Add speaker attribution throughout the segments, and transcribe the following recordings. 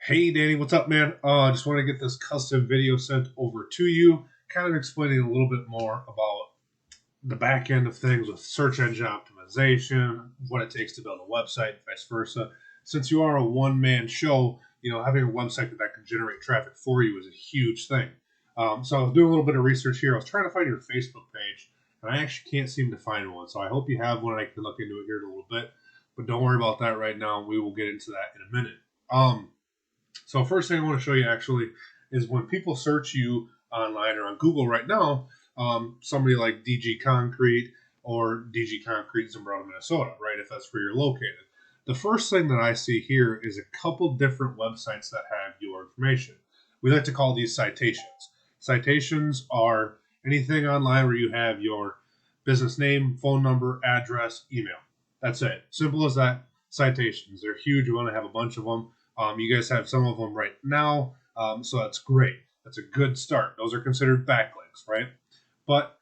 Speaker 1: Hey Danny, what's up, man? I just want to get this custom video sent over to you, kind of explaining a little bit more about the back end of things with search engine optimization, what it takes to build a website, vice versa. Since you are a one-man show, having a website that can generate traffic for you is a huge thing. So I was doing a little bit of research here. I was trying to find your Facebook page, and I actually can't seem to find one. So I hope you have one, and I can look into it here in a little bit. But don't worry about that right now. We will get into that in a minute. So first thing I want to show you actually is when people search you online or on Google right now, somebody like DG Concrete or DG Concrete Zumbrota, Minnesota, right? If that's where you're located. The first thing that I see here is a couple different websites that have your information. We like to call these citations. Citations are anything online where you have your business name, phone number, address, email. That's it. Simple as that. Citations. They're huge. We want to have a bunch of them. You guys have some of them right now, so that's great. That's a good start. Those are considered backlinks, right? But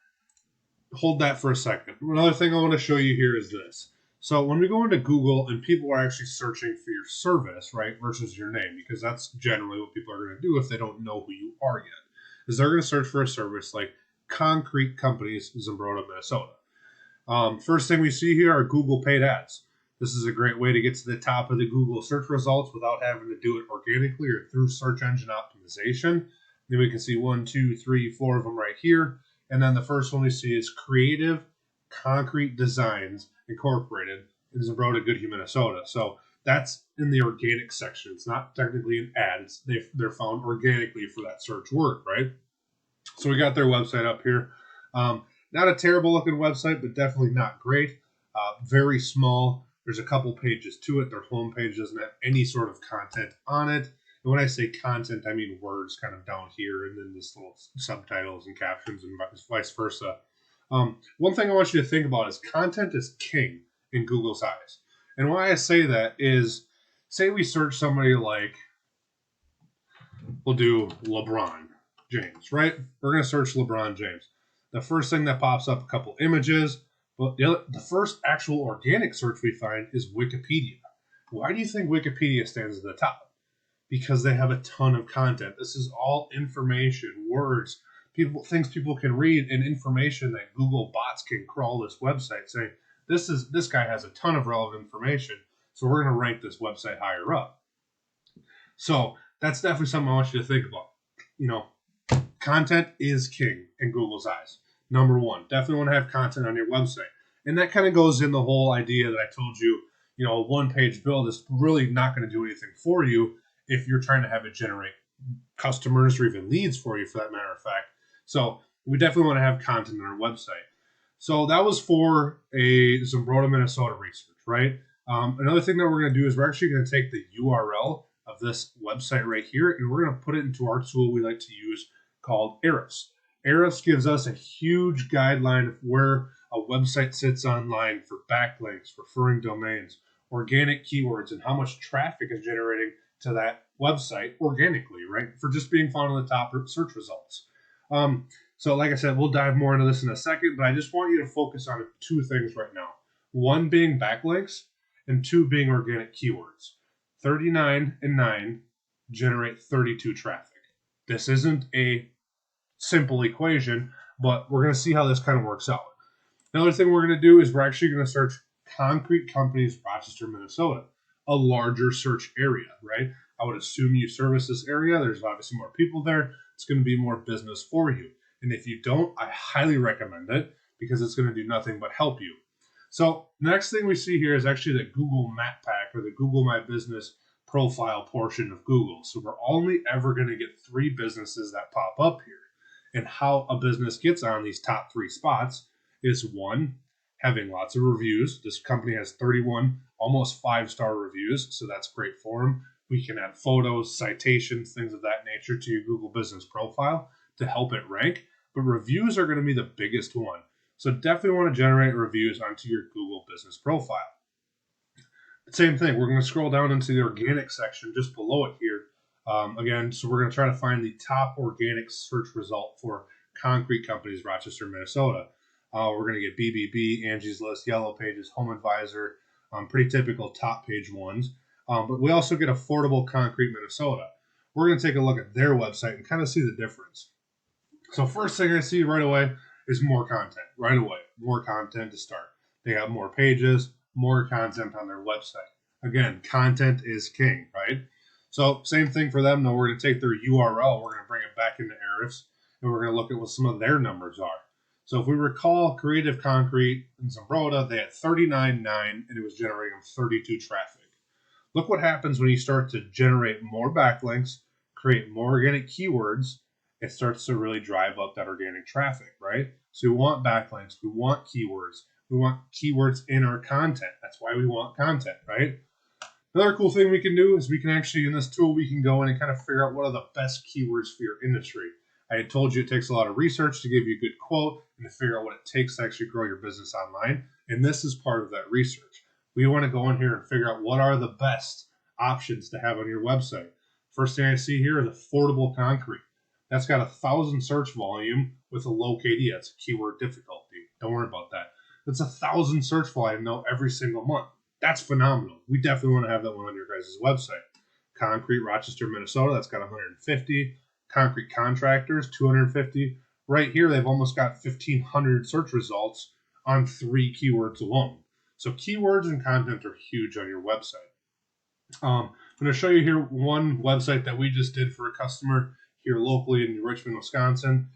Speaker 1: hold that for a second. Another thing I want to show you here is this. So when we go into Google and people are actually searching for your service, right, versus your name, because that's generally what people are going to do if they don't know who you are yet, is they're going to search for a service like Concrete Companies, Zumbrota, Minnesota. First thing we see here are Google paid ads. This is a great way to get to the top of the Google search results without having to do it organically or through search engine optimization. Then we can see 1, 2, 3, 4 of them right here. And then the first one we see is Creative Concrete Designs Incorporated in Zumbrota, Goodhue, Minnesota. So that's in the organic section. It's not technically an ad. They're found organically for that search word, right? So we got their website up here. Not a terrible looking website, but definitely not great. Very small. There's a couple pages to it. Their homepage doesn't have any sort of content on it. And when I say content, I mean words kind of down here and then this little subtitles and captions and vice versa. One thing I want you to think about is content is king in Google's eyes. And why I say that is, say we search somebody like, we'll do LeBron James, right? We're going to search LeBron James. The first thing that pops up, a couple images. But the first actual organic search we find is Wikipedia. Why do you think Wikipedia stands at the top? Because they have a ton of content. This is all information, words, things people can read, and information that Google bots can crawl this website saying, this guy has a ton of relevant information, so we're going to rank this website higher up. So that's definitely something I want you to think about. Content is king in Google's eyes. Number one, definitely want to have content on your website. And that kind of goes in the whole idea that I told you, a one-page build is really not going to do anything for you if you're trying to have it generate customers or even leads for you, for that matter of fact. So we definitely want to have content on our website. So that was for a Zumbrota, Minnesota research, right? Another thing that we're going to do is we're actually going to take the URL of this website right here, and we're going to put it into our tool we like to use called Ahrefs. Ahrefs gives us a huge guideline of where a website sits online for backlinks, referring domains, organic keywords, and how much traffic is generating to that website organically, right? For just being found on the top search results. So like I said, we'll dive more into this in a second, but I just want you to focus on two things right now. One being backlinks and two being organic keywords. 39 and 9 generate 32 traffic. This isn't a simple equation, but we're going to see how this kind of works out. Another thing we're going to do is we're actually going to search Concrete Companies, Rochester, Minnesota, a larger search area, right? I would assume you service this area. There's obviously more people there. It's going to be more business for you. And if you don't, I highly recommend it because it's going to do nothing but help you. So the next thing we see here is actually the Google Map Pack or the Google My Business profile portion of Google. So we're only ever going to get 3 businesses that pop up here. And how a business gets on these top 3 spots is 1, having lots of reviews. This company has 31 almost 5-star reviews, so that's great for them. We can add photos, citations, things of that nature to your Google business profile to help it rank. But reviews are going to be the biggest one. So definitely want to generate reviews onto your Google business profile. Same thing, we're going to scroll down into the organic section just below it here. Again, so we're going to try to find the top organic search result for Concrete Companies, Rochester, Minnesota. We're going to get BBB, Angie's List, Yellow Pages, Home Advisor, pretty typical top page ones. But we also get Affordable Concrete Minnesota. We're going to take a look at their website and kind of see the difference. So first thing I see right away is more content. Right away, more content to start. They have more pages, more content on their website. Again, content is king, right? So same thing for them. Though we're going to take their URL, we're going to bring it back into Ahrefs, and we're going to look at what some of their numbers are. So if we recall, Creative Concrete in Zumbrota, they had 39.9, and it was generating 32 traffic. Look what happens when you start to generate more backlinks, create more organic keywords. It starts to really drive up that organic traffic, right? So we want backlinks, we want keywords in our content. That's why we want content, right? Another cool thing we can do is we can actually, in this tool, we can go in and kind of figure out what are the best keywords for your industry. I had told you it takes a lot of research to give you a good quote and to figure out what it takes to actually grow your business online. And this is part of that research. We want to go in here and figure out what are the best options to have on your website. First thing I see here is affordable concrete. That's got 1,000 search volume with a low KD. That's a keyword difficulty. Don't worry about that. That's 1,000 search volume though every single month. That's phenomenal. We definitely want to have that one on your guys' website. Concrete Rochester, Minnesota, that's got 150. Concrete Contractors, 250. Right here, they've almost got 1,500 search results on 3 keywords alone. So keywords and content are huge on your website. I'm going to show you here one website that we just did for a customer here locally in Richmond, Wisconsin.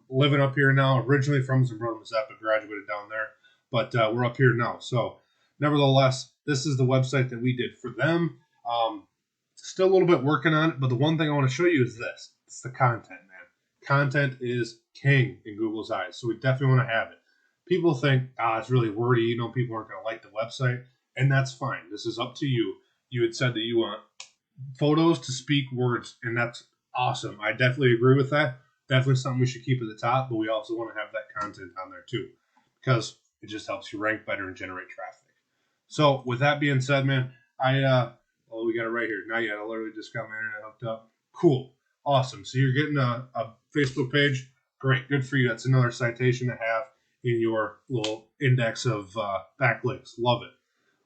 Speaker 1: Living up here now, originally from Zumbrota, Mississippi, graduated down there, but we're up here now. So nevertheless, this is the website that we did for them. Still a little bit working on it, but the one thing I want to show you is this. It's the content, man. Content is king in Google's eyes, so we definitely want to have it. People think, it's really wordy, people aren't going to like the website, and that's fine. This is up to you. You had said that you want photos to speak words, and that's awesome. I definitely agree with that. Definitely something we should keep at the top, but we also want to have that content on there too, because it just helps you rank better and generate traffic. So with that being said, man, we got it right here. Not yet. I literally just got my internet hooked up. Cool. Awesome. So you're getting a Facebook page. Great. Good for you. That's another citation to have in your little index of backlinks. Love it.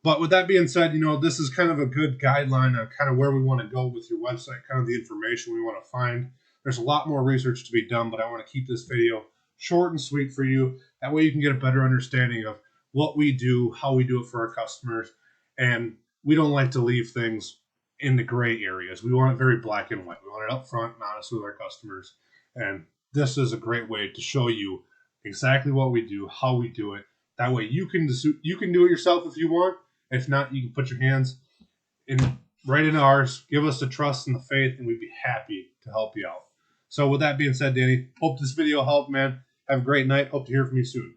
Speaker 1: But with that being said, this is kind of a good guideline on kind of where we want to go with your website, kind of the information we want to find. There's a lot more research to be done, but I want to keep this video short and sweet for you. That way you can get a better understanding of what we do, how we do it for our customers, and we don't like to leave things in the gray areas. We want it very black and white. We want it up front and honest with our customers. And this is a great way to show you exactly what we do, how we do it. That way you can do it yourself if you want. If not, you can put your hands right into ours. Give us the trust and the faith, and we'd be happy to help you out. So with that being said, Danny, hope this video helped, man. Have a great night. Hope to hear from you soon.